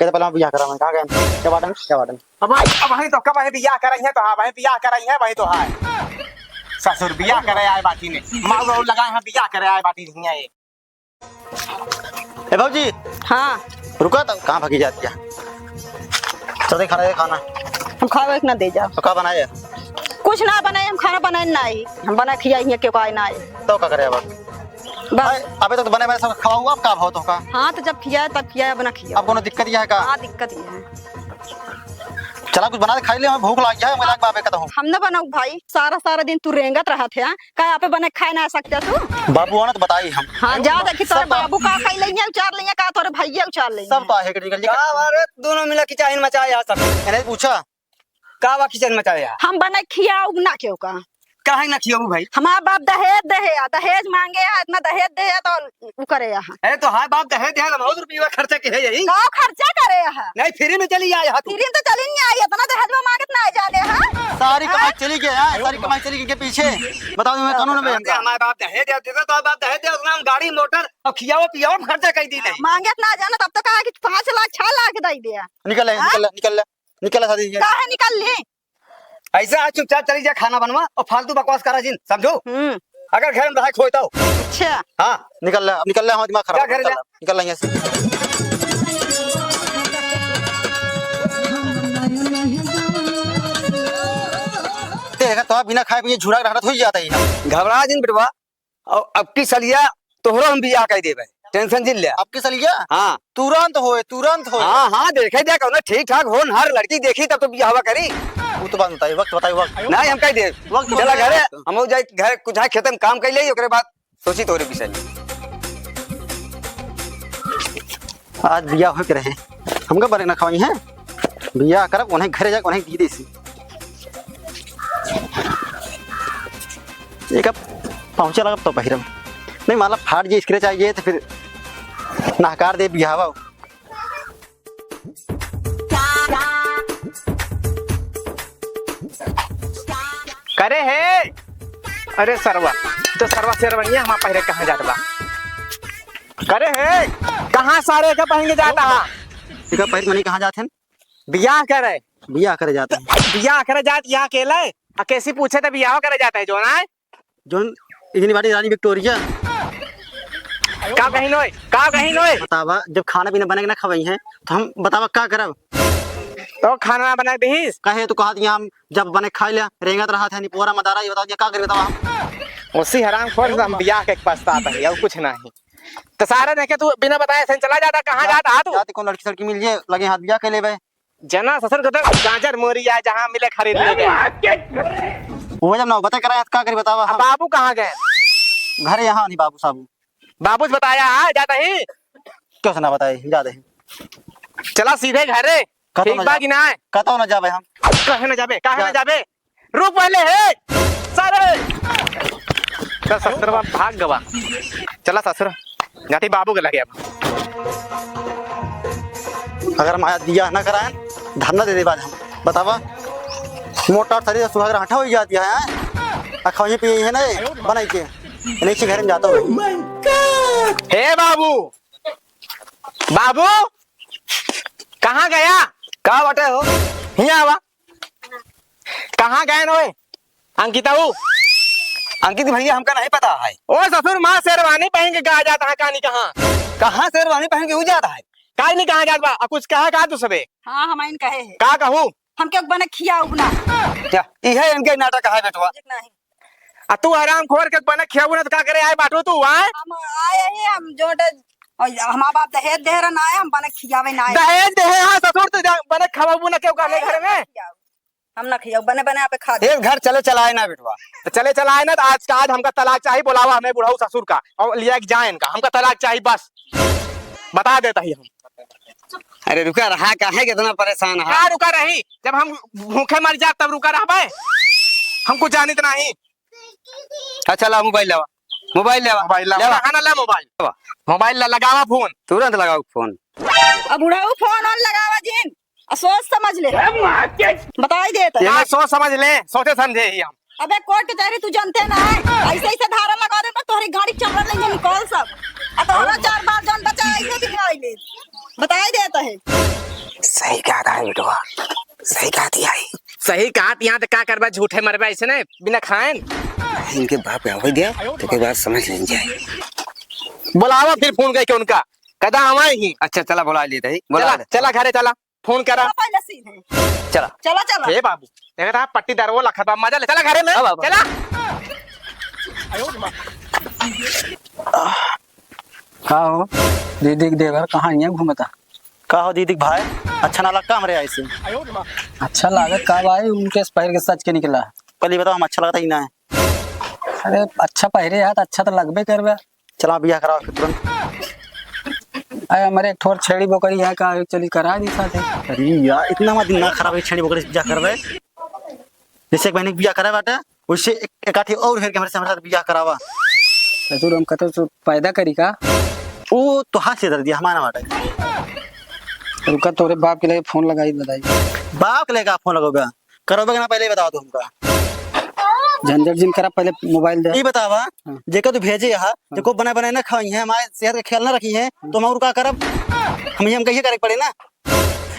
कहते पहले बियाह करा मैं कहां गए क्या बाटन अब वही तो कब है बियाह कराई है तो हां वही बियाह कराई है वही तो हां ससुर बियाह करे आए बाटी ने माऊ रो लगाए हैं बियाह करे आए बाटी नहीं है ए बाबूजी हाँ रुका तो कहां भागी जाती है चल खाना दे खाना हम खावे ना दे जाओ तो का बनाए कुछ ना बनाए हम खाना बनाए ना ही हम बना खियाई है क्यों आए ना आए तो का करे अब बस अबे तो बने मैंने सब खवाऊंगा अब का भाव तो का हाँ तो जब खिया तब खिया बना खिया अब कोनो दिक्कत है का हाँ दिक्कत ही है चला कुछ बना के खा ले हमें भूख लगी है मजाक बाबे कहता हूं हम ना बनाऊ भाई सारा दिन तू रेंगत रहा थे का यहाँ पे बने खाए ना सकते तू बाबू आना तो बताई हम हाँ जा देखी तोरे बाबू का खाई लेंगे उचार लेंगे का तोरे भैया उचार लेंगे सब तो है कि निकल अरे दोनों मिला किचन मचाया सब मैंने पूछा का वा किचन मचाया हम बने खियाऊ ना क्यों का काहे ना खियाऊ भाई हमारा बाप दहेज मांगे है इतना दहेज दे तो वो करे यहाँ अरे तो हां बाप दहेज दे बहुत रुपया खर्चा के है यही का खर्चा करे यहाँ नहीं फ्री में चली आया तू फिर तो चली नहीं आई इतना दहेज में मांगत ना जाने हाँ सारी कमाई चली गई है सारी कमाई चली गई के पीछे बताओ मैं कानून में हमारे बाप दहेज दे देता तो बाप दहेज दे उसमें हम गाड़ी मोटर और खियाओ पियाओ खर्चा कर दी नहीं मांगत ना जाना तब तो कहा कि 5 लाख 6 लाख दे दिया निकल शादी काहे निकल ली ऐसा आज चुपचाप चली जा खाना बनवा और फालतू बकवास करा जिन समझो अगर घर में रहा खोता हो अच्छा हाँ निकल ले हमारा दिमाग खराब क्या करे निकल ले यहाँ से देखा तो बिना खाए पिए झूठा रहना हो जाता है घबरा जिन बेटवा और अब की सलिया तोहरो हम बियाह कह देबे टेंशन जिन ले आपकी सलिया हाँ तुरंत हो हाँ हाँ देखे देख ठीक ठाक हो हर लड़की देखी तब तो बियाह करी वो तो बात बताइए वक्त नहीं हम कह दे वक्त चला घरे हम जाए घर कुछ खेत में काम कर ले ओकरे बाद सोची तोरे विषय में आज बियाह हो के रहे हमका बने ना खवाई है बियाह करब उन्हें घरे जाकर उन्हें दी देसी एक अब पहुंचे लगा तो पहिरम नहीं माला फाट जी स्क्रेच चाहिए तो फिर नहकार दे बिहावा करे है अरे सरवा तो सरवा शेरवनिया हम पहले कहाँ जाता बा करे है कहाँ सारे का पहले जाता है इका पहिर मनी कहाँ जाते हैं बियाह करे जाते हैं बियाह करे जात यहाँ अकेला है कैसी पूछे तो बियाह करे जाता है जो ना है जो इतनी बड़ी रानी विक्टोरिया का कहीं नोए बतावा जब खाना पीना बनेगा ना खवाई है तो हम बतावा क्या करब तो खाना बना दीस कहे तो कहा दिया हम जब बने खा लिया रेंगत रहा था नहीं पूरा मदारा ये बताओ क्या करे बतावा हम उसी हराम खोर हम बियाह के पछताता है और कुछ नहीं तो सारा देखे तू बिना बताए ऐसे चला जाता कहाँ जाता तू जाते कौन लड़की सड़की मिल जाए लगे हाथ बियाह के ले भाई जना ससुर को तो गाजर मोरी है जहाँ मिले खरीद ले गए वो जब ना बता करा क्या करे बतावा हम बाबू कहाँ गए घर यहाँ नहीं बाबू साबू बाबू से बताया है जाता ही क्यों सुना बताए ज्यादा है चला सीधे घरे ठीक बा कि ना कहता ना जाबे हम कहे ना जाबे रुक पहले है सारे तो ससुरवा भाग गवा चला ससुर जाती बाबू के लगे अब अगर हम दिया ना कराए धरना दे दे बाद हम बतावा मोटा शरीर सुहाग हटा हो जाती है अखवाई पे है ना बनाई के नहीं से घर में जाता हूँ हे बाबू बाबू कहाँ गया कहाँ बटे हो यहाँ आवा कहाँ गए नोए अंकिता अंकित भैया हमका नहीं पता है ओ ससुर माँ शेरवानी पहन के कहा जाता है कहानी कहाँ शेरवानी पहन के हो जाता है काहे नहीं कहा जाता बा कुछ कहा तू सबे हाँ हम इन कहे है का कहूँ हम क्यों बने खियाऊ ना क्या यह इनके नाटक है बेटवा नहीं तू आराम खोर के बने खियाऊ ना तो का करे आए बाटो तू आए हम आए ही हम जो हमारा बाप दहेज दे रहा ना आए हम बने खियावे ना आए दहेज दे हाँ ससुर तो बने खवाबू ना क्यों कहने घर में हम ना खियाऊ बने बने पे खा एक घर चले चलाए ना बेटवा तो चले चलाए ना तो आज हमका तलाक चाहिए बुलावा हमें बुढ़ाऊ ससुर का और लिया जाए इनका हमका तलाक चाहिए बस बता देता ही हम अरे रुका रहा काहे कितना परेशान है क्या रुका रही जब हम भूखे मर जाए तब रुका रहा भाई हमको जानित नहीं अच्छा ला मोबाइल मोबाइल लगावा फोन तुरंत लगाओ फोन अब बुढ़ाऊ फोन ऑन लगावा जिन सोच समझ ले बताई देता ये सोच समझ ले सोचे समझे ही हम अबे कोर्ट कचहरी तू जानते ना है ऐसे ऐसे धारा लगा दे पर तोहरी गाड़ी चमड़ लेंगे निकल सब अब तोहरा 4 बार जान बचा ऐसे दिखाई ले बताई देता है सही कहा था बेटवा, सही कहा दिया ही। सही कहा यहाँ तो क्या करबा, झूठे मरबा ऐसे ने बिना खाए। इनके बाप का हो गया तो के बाद समझ लेंगे। बुलावा फिर फोन करके उनका कदा हमारे ही। अच्छा चला बुला लेते ही, चला चला घरे चला, फोन करा। चलो पहले सीधे चला। चलो चलो हे बाबू देखा था पट्टी दरवो लखा बा, मजा ले चला घरे में, अब। चला। का हो दीदी के देवर कहाँ यहाँ घूमता? का हो दीदी भाई, अच्छा ना लगता हमारे ऐसे। अच्छा लागत का भाई, उनके पहर के सच के निकला। पहले बताओ, हम अच्छा लगता ही ना है। अरे अच्छा पहरे यार, अच्छा तो लगबे करबे। चला बिया कराओ फिर तुरंत। अरे हमारे एक ठोर छेड़ी बोकरी है का, चली करा दी साथे। अरे यार इतना मत दिमाग खराब है, छेड़ी बकरी बिया करवे। जैसे एक महीने बिया करा बाटा, उससे एक आठी और हेर के हमारे साथ बिया करावा। ससुर हम कहते तो पैदा करी का? वो तो हाथ से दर दिया हमारा बाटा। रुका तोरे बाप के लिए फोन लगाई बताई। बाप के लेगा फोन लगोगा, करोगे ना पहले बताओ तुमका। झंझट जिन करा, पहले मोबाइल दे। ये बतावा, जेका तू भेजे यहाँ जेको बना बनाए ना खाई है, हमारे सेहत का ख्याल ना रखी है, तो हम और का करब? हम कहिए करे पड़े ना।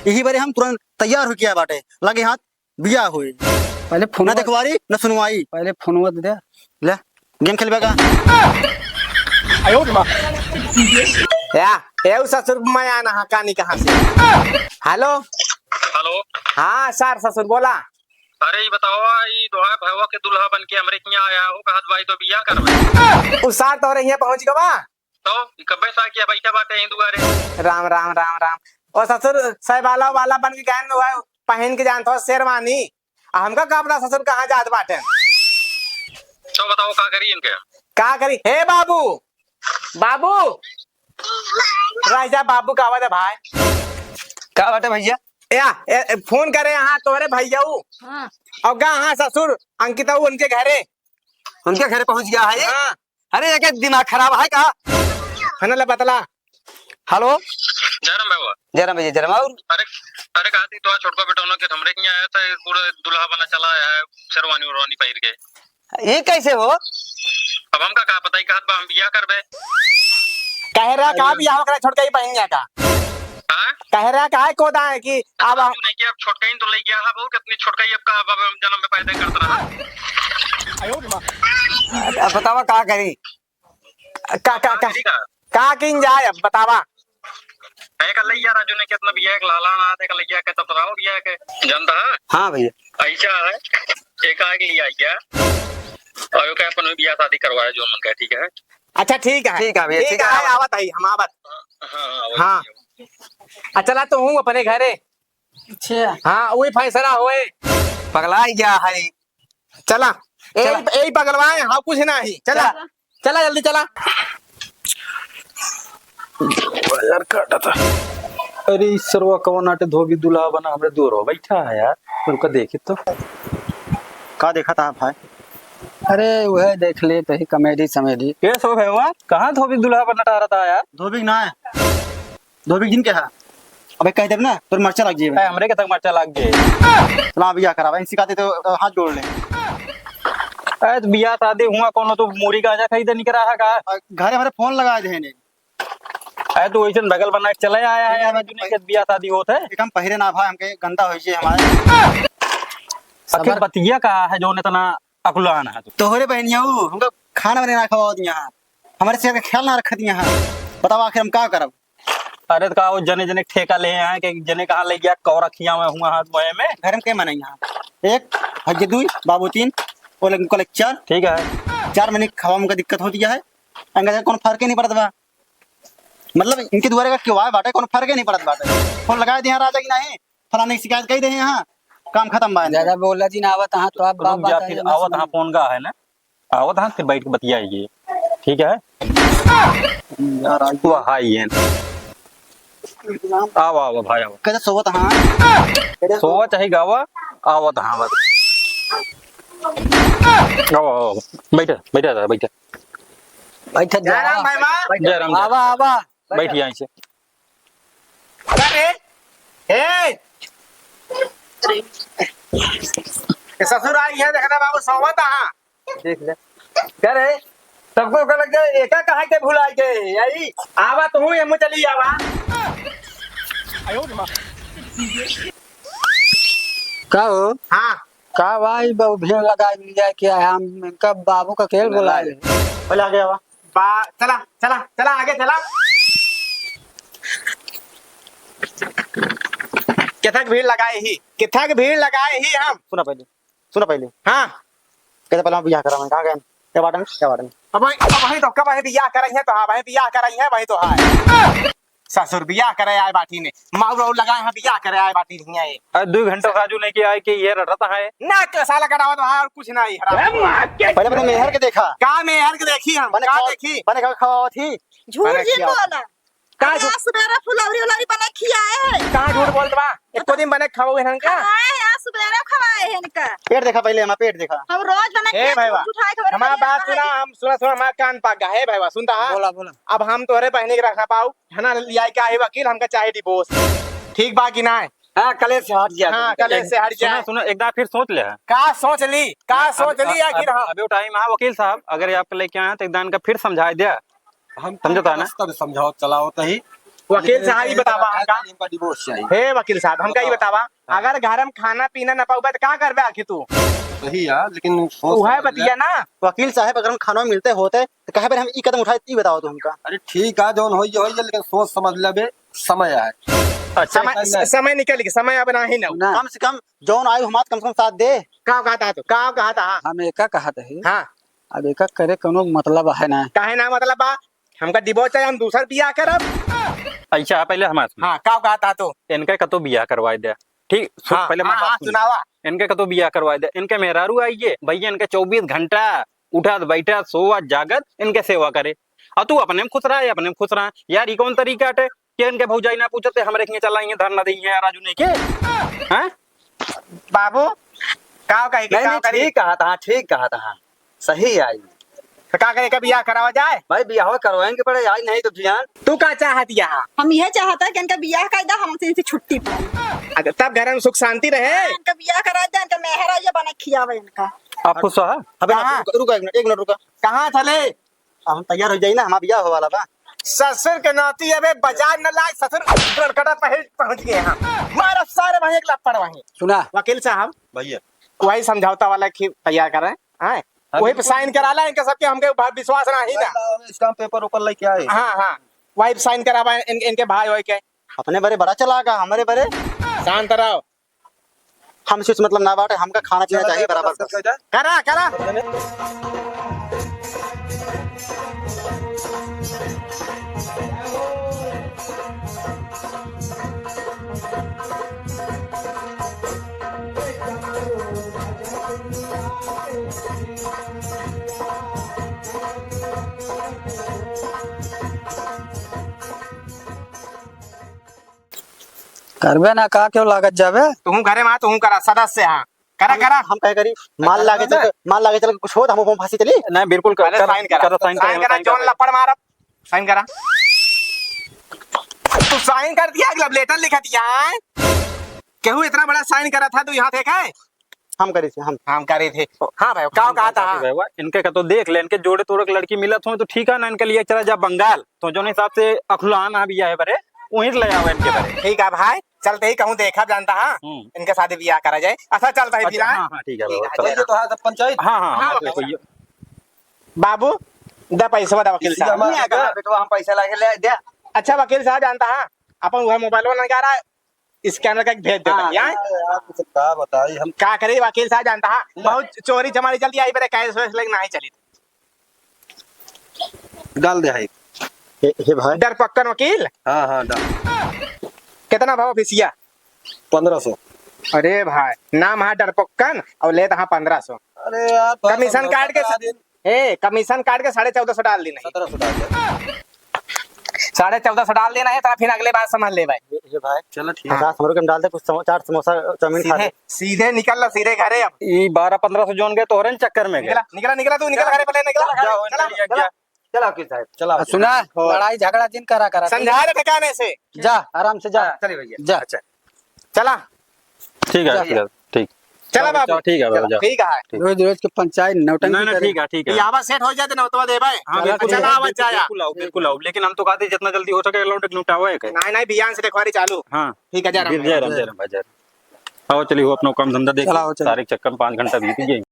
यही बारे हम तुरंत तैयार हो किया बाटे, लगे हाथ बिया हुई। पहले फोन ना देखवारी ना सुनवाई। पहले फोन दे। ले गेम खेलबेगा। या ए ससुर मैं आना हाँ कहानी कहाँ से। Hello hello. हाँ सर ससुर बोला। अरे ये बताओ, ये दोहा भैया के दुल्हा बन के हमरे यहाँ आया हो, कहत भाई तो बिया करवे। उस सार तो यहाँ पहुँच गवा तो कब्बे सा किया बैठा बाटे यहीं दुआरे। राम राम राम राम। और ससुर सहबाला वाला बन के गहन हुआ पहन के जानता हो शेरवानी। हमका का अपना ससुर कहाँ जात बाटे। तो बताओ का करी इनके। का करी हे बाबू, बाबू राजा बाबू का आवाज है भाई। का बाटे भैया? फोन करे यहाँ तोरे भैया हाँ और गा हाँ ससुर अंकिता उनके घरे। उनके घर पहुंच गया है ये? हाँ अरे ये दिमाग खराब है का? है ना बतला। हेलो जयराम भैया। जयराम भैया, जयराम। और अरे अरे कहती तो छोटका बेटा उन्होंने के हमरे यहाँ आया था, पूरे दुल्हा बना चला आया है शेरवानी उरवानी पहन के। ये कैसे हो? अब हमका का पता ही कहत बा हम बिया करबे। कह रहा का भी यहाँ छोड़ के ही पहन गया का। हां कह रहा का है कोदा है कि अब नहीं किया, अब छोटका ही तो ले गया है। वो कितनी छोटका ही अब का अब जन्म में पैदा करता रहा। अब बतावा का करी? का किन जाए अब बतावा। है का लइया राजू ने कितना बिया एक लाला ना थे का लइया के तब रहो बिया के जानता है। हाँ भैया। ऐसा है, एक आगे लिया गया और का अपन बिया शादी करवाया जो मन का। ठीक है अच्छा ठीक है ठीक है भैया, ठीक है। आवत है हम आवत। हाँ हाँ चला तो हूँ अपने घरे। अच्छा हाँ वही फैसला होए। पगला गया है। चला यही पगलवाए हाँ कुछ नहीं। चला चला जल्दी चला। यार काटा था। अरे ईश्वरवा कौन आटे धोबी दुल्हा बना हमरे दूर हो बैठा है यार। उनका देखे तो का देखा था भाई? अरे वह देख ले तो ही कॉमेडी समेडी। ये सब है हुआ कहाँ धोबी दुल्हा बना रहा था यार? धोबी ना है, धोबी दिन क्या है? अबे कह दे ना तो मर्चा लग जाए। हमरे के तक मर्चा लग गए। चला बिया करावा, इनसे कहते तो हाथ जोड़ ले। अरे तो बिया शादी हुआ कोनो तो मूरी गाजा खरीदे नहीं करा है का? घरे हमारे फोन लगाए थे ने। अरे तो वैसे बगल बना के चले आया है यार, जो नहीं बिया शादी होते है। हम पहरे ना भाई, हमके गंदा हो जाए हमारे। आखिर बतिया कहा है जो ने तना अकुलान है। तोहरे बहनिया हमको खाना बनाना खवा दिया, हमारे सेहत का ख्याल ना रख दिया। बताओ आखिर हम क्या करब? अरे तो वो जने जने ठेका ले आए कि जने कहाँ ले गया कौ रखिया में हुआ हाथ मोए में। घर में क्या मनाई यहाँ? एक हज दुई बाबू तीन और उनको लेक्चर। ठीक है 4 महीने खवा में दिक्कत होती है, अंगा कौन फर्क ही नहीं पड़ता बा। मतलब इनके द्वारे का क्यों आए बाटे, कौन फर्क ही नहीं पड़ता बाटे। फोन लगाए दिया राजा की नहीं, फलाने की शिकायत कही दे यहाँ, काम खत्म बा। ज्यादा बोला जी ना आवत हाँ तो आप बाप फिर आवत हाँ फोन का है ना, आवत हाँ फिर बैठ के बतियाइए। ठीक है यार आज वो हाई है। आओ आओ भाई आओ। कैसे सोवत हाँ सोवा चाहे गावा आवत हाँ बस। आओ आओ बैठे बैठे बैठे बैठे जयराम भाई माँ। जयराम आवा आवा बैठ यहाँ से। अरे ए ससुर आई है देखना बाबू सोवत हाँ। देख ले क्या रे सबको को लग गए एका कहा के भुला के यही आवा तो हूँ हम चली आवा। का हो हाँ का भाई बहु भीड़ लगा लिया क्या है हम इनका बाबू का खेल बुलाए पहले आ गया हुआ चला चला चला आगे चला। कितक भीड़ लगाए ही, कितक भीड़ लगाए ही हम। सुना पहले हाँ कहते पहले हम बियाह करा कहाँ गए क्या बाटन अब वही तो कब वही बियाह कर रही है तो हाँ वही बियाह कर रही है वही तो है ससुर बियाह करे आए बाटी ने माऊ राऊ लगाए हैं बियाह करे आए बाटी नहीं है ये 2 घंटा राजू नहीं किया है कि ये रटता है। ना के साला करावा तो हाँ और कुछ नहीं पहले मैंने मेहर के देखा का मेहर के देखी हम का देखी बने खावा थी झूठ मैंने जी किया। बोला का का झूठ सुबेरा फुलौरी उलौरी बना खियाए है कहाँ झूठ बोलत बा एको दिन बने खाओ इहन का खवाए है सुबेरा खवाए है इनका पेट देखा पहले हमारा पेट देखा हम रोज बना हे भाईवा उठाए खबर हमारा बात सुना हम सुना हमारा कान पाक गया है भाईवा सुनता है बोला बोला अब हम तोहरे पहने के रखा पाऊ है ना लिया क्या है वकील हमका चाहे डिवोर्स ठीक बा कि ना हाँ कले से हट गया हाँ कल से हट सुना जाए सुना एक बार फिर सोच ले। का सोच ली आखिर हम अभी टाइम है वकील साहब अगर ये आपके लेके आए तो एक दान का फिर समझाए दिया हम समझौता ना समझाओ चलाओ तही वकील साहब ही बतावा हमका इनका डिवोर्स चाहिए हे वकील साहब हमका ही बतावा अगर घर में खाना पीना न पाऊबा तो क्या करबे आखिर तू सही है लेकिन वह बतिया ना वकील साहब अगर हम खाना मिलते होते तो कहे पर हम ई कदम उठाए ई बताओ तो हमका अरे ठीक है जौन होई लेकिन सोच समझ लेबे समय है समय निकल गया समय अब नहीं ना ना कम से कम जौन आयु हमारे कम से कम साथ दे का कहता तो का कहता हम एका कहत है हाँ अब एका करे कोनो मतलब है ना काहे ना मतलब बा हमका डिवोर्स चाहिए हम दूसरा बियाह करब अच्छा पहले हमारे हाँ का कहता तो इनका कतो बियाह करवा दिया ठीक हाँ, पहले हाँ, मैं बात सुन। सुनावा इनके कतो बियाह करवा दिया इनके मेहरारू आइए भैया इनके 24 घंटा उठा बैठा सोवा जागत इनके सेवा करे और तू अपने में खुश रहा है अपने में खुश रहा यार ये कौन तरीका है कि इनके भौजाई ना पूछते हमरे के चलाएंगे धरना देंगे राजू नहीं के हैं बाबू का कहे कि का करे ठीक कहा था सही आई तो का करे का बियाह करावा जाए भाई बियाह करवाएंगे पड़े आज नहीं तो जियान तू का चाहत यहाँ हम यह चाहता है कि इनका बियाह कायदा हमसे इनसे छुट्टी पाए अगर तब घर में सुख शांति रहे इनका बियाह करा दे इनका मेहरा ये बना खियावे इनका आप खुश हो अबे हाँ। रुका एक मिनट रुका कहाँ चले अब हम तैयार हो जाए ना हमारा बियाह हो वाला बा ससुर के नाती अबे बाजार न लाए ससुर गड़कड़ा पहुंच गए हम मारा सारे वहीं एक लपड़ वहीं सुना वकील साहब भैया वही समझौता वाला की तैयार कर रहे हैं वही पे साइन करा ला इनके सबके हमके विश्वास नहीं ना स्टाम्प पेपर ऊपर लेके आए हाँ हाँ वही साइन करावा इनके भाई हो के अपने बड़े बड़ा चलागा हमारे बड़े शांत रहो हम सोच मतलब ना बाटे हमका खाना पीना चाहिए बराबर बस। करा करा करबे ना का क्यों लागत जावे तुम घरे में तुम करा सदस्य हाँ करा करा हम कहे करी माल लागे चल कुछ हो तो हम फांसी चली नहीं बिल्कुल पहले साइन करा साइन करा जोन लपड़ मारा साइन करा तू साइन कर दिया लव लेटर लिखा दिया है केहू इतना बड़ा साइन करा था तू यहाँ थे क्या हम करी थे हम करे थे हाँ भाई क्या कहा था इनके का तो देख ले इनके जोड़े तोड़े के लड़की मिलत हो तो ठीक है ना इनके लिए चला जा बंगाल तो जो हिसाब से अखुलान आ बिया है बरे वहीं ले आओ इनके बरे ठीक है भाई चलते ही कहूँ देखा जानता हाँ इनके साथ बियाह करा जाए अच्छा चलता है फिर हाँ हाँ ठीक है बाबा, ठीक है, चलो। तो है पंचायत हाँ हाँ हाँ, हाँ बाबा। कोई- बाबू दा पैसा बता वकील साहब बेटवा हम पैसा लाके ले दे अच्छा वकील साहब जानता है अपन वह मोबाइल वाला निकाल रहा है स्कैनर का भेज देता है यहाँ क्या बताई हम क्या करे वकील साहब जानता है बहुत चोरी चमारी चलती आई मेरे कैश वैश लेकिन नहीं चली डाल दे है हे भाई डर पक्कन वकील हाँ हाँ डाल कितना भाव फीसिया 1500 अरे भाई नाम है डरपक्कन और ले हाँ 1500 अरे यार कमीशन काट के कमीशन काट के 1450 डाल देना 1700 डाल दे 1450 डाल देना है तो फिर अगले बार समझ ले भाई हे भाई चलो ठीक है 50 हमरो के डाल दे कुछ चाट समोसा चाउमीन खा सीधे ले सीधे निकल ला सीधे घरे अब ये 12-1500 जोन गए तोहरे चक्कर में गए निकला निकला निकला तू निकल घरे पहले निकला जाओ, चला, इनके लिए चला। चला वकील साहब चला सुना लड़ाई झगड़ा जिन करा करा समझा रहे ठिकाने से जा आराम से जा चलिए भैया जा चला ठीक है ठीक चला बाबू ठीक है बाबू, जाओ। ठीक है रोज रोज के पंचायत नौटंकी नहीं नहीं करे। ठीक है ठीक है। ये आवाज सेट हो जाते ना तो दे भाई हाँ बिल्कुल चला आवाज जाया बिल्कुल आओ बिल्कुल आओ, लेकिन हम तो कहते हैं जितना जल्दी हो सके लौट लूटा हुआ है। नहीं नहीं बियान से देखवारी चालू हाँ ठीक है जा रहा हूं। जय राम भाई जय राम। आओ चलिए वो अपना काम धंधा देख चलाओ, चलो। सारे चक्कर में 5 घंटा बीत गए।